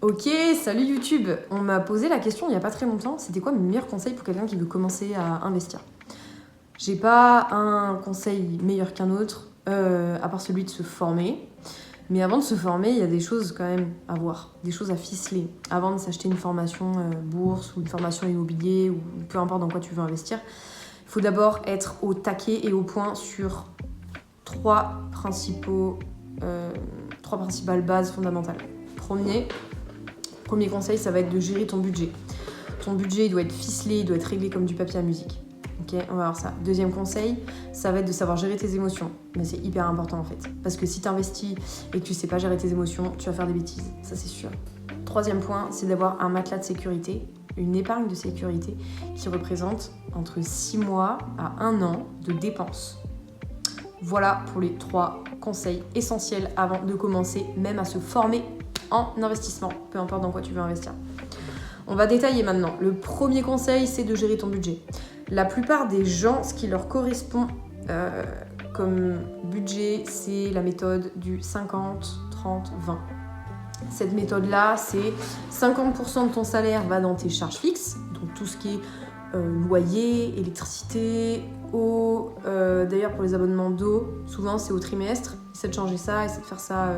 Ok, salut YouTube. On m'a posé la question il n'y a pas très longtemps, c'était quoi mes meilleurs conseils pour quelqu'un qui veut commencer à investir? J'ai pas un conseil meilleur qu'un autre, à part celui de se former. Mais avant de se former, il y a des choses quand même à voir, des choses à ficeler. Avant de s'acheter une formation bourse ou une formation immobilier ou peu importe dans quoi tu veux investir, il faut d'abord être au taquet et au point sur trois principales bases fondamentales. Premier conseil, ça va être de gérer ton budget. Ton budget, il doit être ficelé, il doit être réglé comme du papier à musique. Ok, on va voir ça. Deuxième conseil, ça va être de savoir gérer tes émotions. Mais c'est hyper important en fait. Parce que si tu investis et que tu sais pas gérer tes émotions, tu vas faire des bêtises. Ça, c'est sûr. Troisième point, c'est d'avoir un matelas de sécurité, une épargne de sécurité qui représente entre 6 mois à 1 an de dépenses. Voilà pour les 3 conseils essentiels avant de commencer même à se former en investissement, peu importe dans quoi tu veux investir. On va détailler maintenant. Le premier conseil, c'est de gérer ton budget. La plupart des gens, ce qui leur correspond comme budget, c'est la méthode du 50, 30, 20. Cette méthode-là, c'est 50% de ton salaire va dans tes charges fixes, donc tout ce qui est loyer, électricité, eau. D'ailleurs, pour les abonnements d'eau, souvent c'est au trimestre. Essaie de changer ça, essaie de faire ça,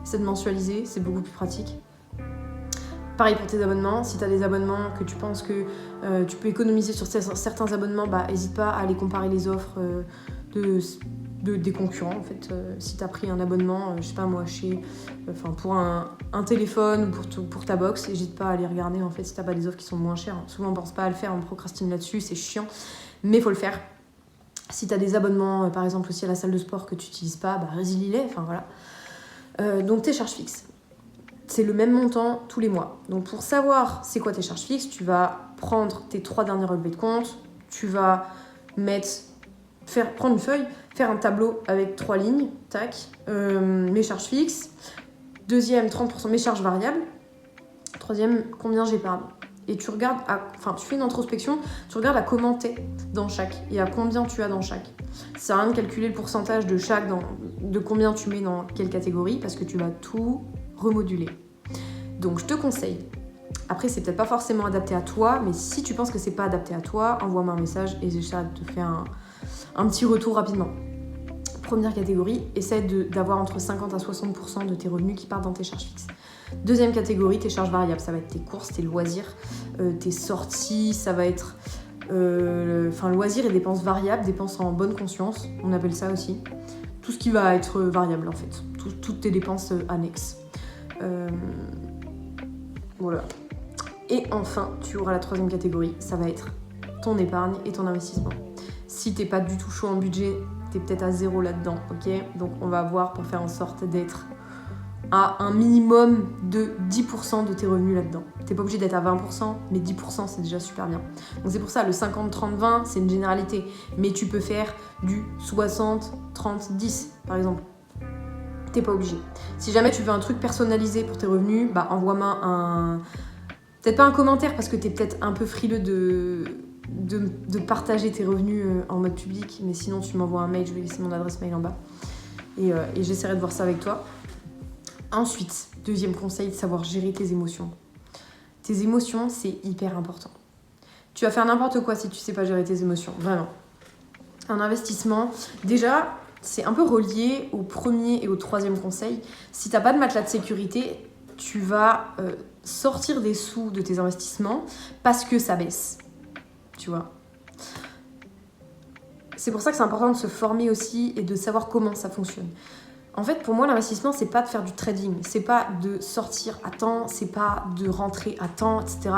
essaie de mensualiser, c'est beaucoup plus pratique. Pareil pour tes abonnements, si tu as des abonnements que tu penses que tu peux économiser sur certains abonnements, n'hésite pas à aller comparer les offres des concurrents. En fait, si tu as pris un abonnement, je sais pas moi, pour un téléphone ou pour ta box, n'hésite pas à aller regarder en fait si tu n'as pas des offres qui sont moins chères. Souvent on pense pas à le faire, on procrastine là-dessus, c'est chiant, mais il faut le faire. Si tu as des abonnements, par exemple aussi à la salle de sport que tu n'utilises pas, résilie-les, enfin voilà. Donc tes charges fixes. C'est le même montant tous les mois. Donc pour savoir c'est quoi tes charges fixes, tu vas prendre tes 3 derniers relevés de compte, tu vas prendre une feuille, faire un tableau avec 3 lignes, tac, mes charges fixes. Deuxième, 30% mes charges variables. Troisième, combien j'épargne. Et tu regardes, tu fais une introspection, tu regardes à comment t'es dans chaque et à combien tu as dans chaque. Ça sert à rien de calculer le pourcentage de chaque, de combien tu mets dans quelle catégorie, parce que tu vas tout remoduler. Donc je te conseille, après c'est peut-être pas forcément adapté à toi, mais si tu penses que c'est pas adapté à toi, envoie-moi un message et j'essaie de te faire un petit retour rapidement. Première catégorie, essaie d'avoir entre 50 à 60% de tes revenus qui partent dans tes charges fixes. Deuxième catégorie, tes charges variables, ça va être tes courses, tes loisirs, tes sorties, ça va être loisirs et dépenses variables, dépenses en bonne conscience, on appelle ça aussi. Tout ce qui va être variable en fait, toutes tes dépenses annexes. Voilà. Et enfin, tu auras la troisième catégorie, ça va être ton épargne et ton investissement. Si t'es pas du tout chaud en budget, t'es peut-être à 0 là-dedans, ok? Donc on va voir pour faire en sorte d'être à un minimum de 10% de tes revenus là-dedans. T'es pas obligé d'être à 20%, mais 10% c'est déjà super bien. Donc c'est pour ça, le 50, 30, 20, c'est une généralité. Mais tu peux faire du 60, 30, 10 par exemple. T'es pas obligé. Si jamais tu veux un truc personnalisé pour tes revenus, envoie-moi peut-être pas un commentaire parce que t'es peut-être un peu frileux de partager tes revenus en mode public, mais sinon tu m'envoies un mail, je vais laisser mon adresse mail en bas et j'essaierai de voir ça avec toi. Ensuite, deuxième conseil, de savoir gérer tes émotions. Tes émotions, c'est hyper important. Tu vas faire n'importe quoi si tu sais pas gérer tes émotions, vraiment. Un investissement, déjà, c'est un peu relié au premier et au troisième conseil. Si t'as pas de matelas de sécurité, tu vas sortir des sous de tes investissements parce que ça baisse. Tu vois. C'est pour ça que c'est important de se former aussi et de savoir comment ça fonctionne. En fait, pour moi, l'investissement, c'est pas de faire du trading, c'est pas de sortir à temps, c'est pas de rentrer à temps, etc.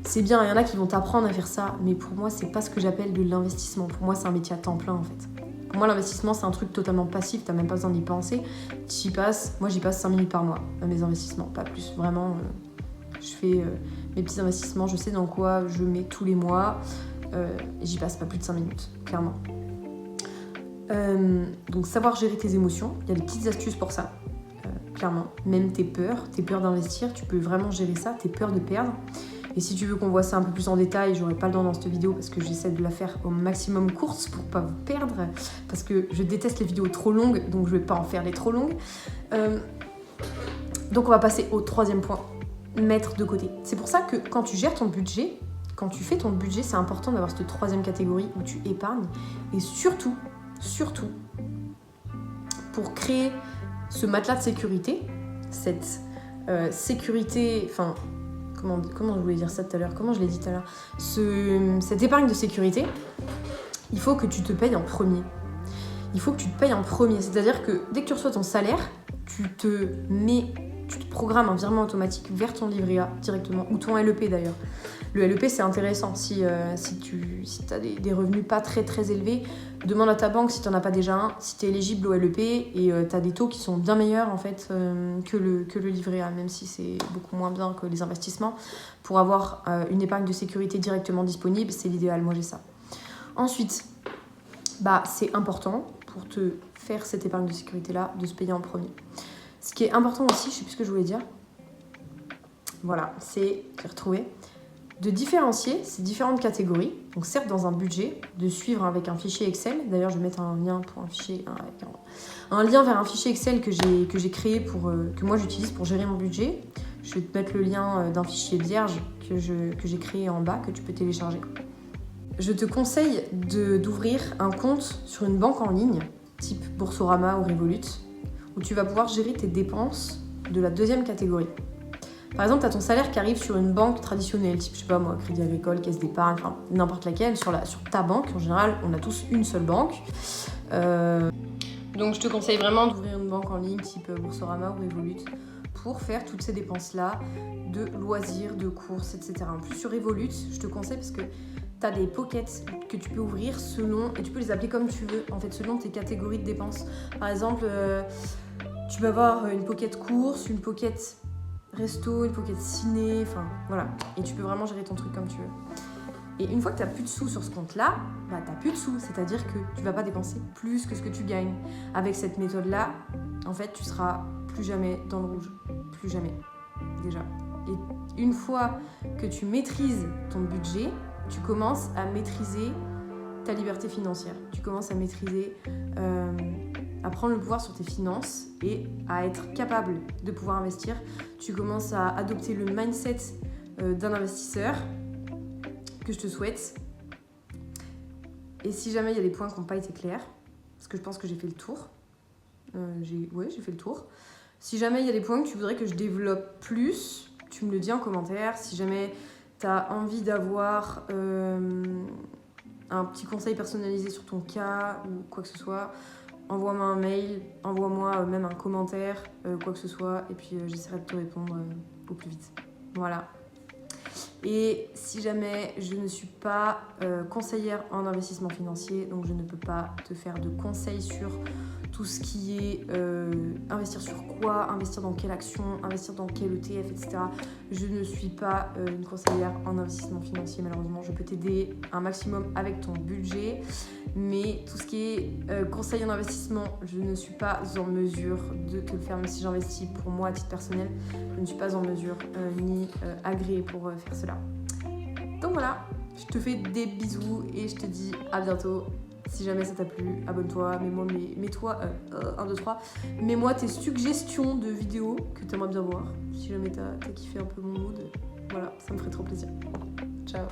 C'est bien, il y en a qui vont t'apprendre à faire ça, mais pour moi, c'est pas ce que j'appelle de l'investissement. Pour moi, c'est un métier à temps plein, en fait. Pour moi, l'investissement, c'est un truc totalement passif, t'as même pas besoin d'y penser. Moi, j'y passe 5 minutes par mois, à mes investissements, pas plus. Vraiment, je fais mes petits investissements, je sais dans quoi je mets tous les mois, et j'y passe pas plus de 5 minutes, clairement. Donc savoir gérer tes émotions, il y a des petites astuces pour ça, clairement. Même tes peurs d'investir, tu peux vraiment gérer ça, tes peurs de perdre. Et si tu veux qu'on voit ça un peu plus en détail, j'aurai pas le temps dans cette vidéo parce que j'essaie de la faire au maximum courte pour pas vous perdre, parce que je déteste les vidéos trop longues, donc je vais pas en faire les trop longues. Donc on va passer au troisième point. mettre de côté. C'est pour ça que quand tu gères ton budget, quand tu fais ton budget, c'est important d'avoir cette troisième catégorie où tu épargnes. Et surtout, pour créer ce matelas de sécurité, cette sécurité, enfin, comment je voulais dire ça tout à l'heure, comment je l'ai dit tout à l'heure, cette épargne de sécurité, il faut que tu te payes en premier. Il faut que tu te payes en premier, c'est-à-dire que dès que tu reçois ton salaire, tu te programmes un virement automatique vers ton livret A directement, ou ton LEP d'ailleurs. Le LEP, c'est intéressant si tu as des revenus pas très très élevés. Demande à ta banque si tu n'en as pas déjà un, si tu es éligible au LEP, et tu as des taux qui sont bien meilleurs en fait que le livret A, même si c'est beaucoup moins bien que les investissements. Pour avoir une épargne de sécurité directement disponible, c'est l'idéal, moi j'ai ça. Ensuite, c'est important pour te faire cette épargne de sécurité-là, de se payer en premier. Ce qui est important aussi, je ne sais plus ce que je voulais dire, voilà, j'ai retrouvé, de différencier ces différentes catégories, donc certes dans un budget, de suivre avec un fichier Excel. D'ailleurs, je vais mettre un lien pour un lien vers un fichier Excel que j'ai créé que moi j'utilise pour gérer mon budget. Je vais te mettre le lien d'un fichier vierge que j'ai créé en bas, que tu peux télécharger. Je te conseille d'ouvrir un compte sur une banque en ligne, type Boursorama ou Revolut, où tu vas pouvoir gérer tes dépenses de la deuxième catégorie. Par exemple, tu as ton salaire qui arrive sur une banque traditionnelle, type, je sais pas moi, Crédit Agricole, Caisse d'Épargne, enfin n'importe laquelle, sur ta banque. En général, on a tous une seule banque. Donc je te conseille vraiment d'ouvrir une banque en ligne, type Boursorama ou Revolut, pour faire toutes ces dépenses-là de loisirs, de courses, etc. En plus, sur Revolut, je te conseille parce que tu as des pockets que tu peux ouvrir et tu peux les appeler comme tu veux, en fait, selon tes catégories de dépenses. Par exemple, tu peux avoir une pocket course, une pocket resto, une pocket ciné, enfin voilà. Et tu peux vraiment gérer ton truc comme tu veux. Et une fois que tu n'as plus de sous sur ce compte-là, tu n'as plus de sous, c'est-à-dire que tu ne vas pas dépenser plus que ce que tu gagnes. Avec cette méthode-là, en fait, tu seras plus jamais dans le rouge. Plus jamais, déjà. Et une fois que tu maîtrises ton budget, tu commences à maîtriser ta liberté financière. Tu commences à maîtriser, à prendre le pouvoir sur tes finances et à être capable de pouvoir investir. Tu commences à adopter le mindset d'un investisseur que je te souhaite. Et si jamais il y a des points qui n'ont pas été clairs, parce que je pense que j'ai fait le tour, j'ai fait le tour. Si jamais il y a des points que tu voudrais que je développe plus, tu me le dis en commentaire. Si jamais tu as envie d'avoir un petit conseil personnalisé sur ton cas ou quoi que ce soit, envoie-moi un mail, envoie-moi même un commentaire, quoi que ce soit, et puis j'essaierai de te répondre au plus vite. Voilà. Et si jamais je ne suis pas conseillère en investissement financier, donc je ne peux pas te faire de conseils sur tout ce qui est investir sur quoi, investir dans quelle action, investir dans quel ETF, etc. Je ne suis pas une conseillère en investissement financier, malheureusement. Je peux t'aider un maximum avec ton budget, mais tout ce qui est conseil en investissement, je ne suis pas en mesure de te le faire, même si j'investis pour moi à titre personnel. Je ne suis pas en mesure ni agréée pour faire cela. Donc voilà, je te fais des bisous et je te dis à bientôt. Si jamais ça t'a plu, abonne-toi, mets-toi 1, 2, 3. Mets-moi tes suggestions de vidéos que tu aimerais bien voir. Si jamais t'as kiffé un peu mon mood, voilà, ça me ferait trop plaisir. Ciao.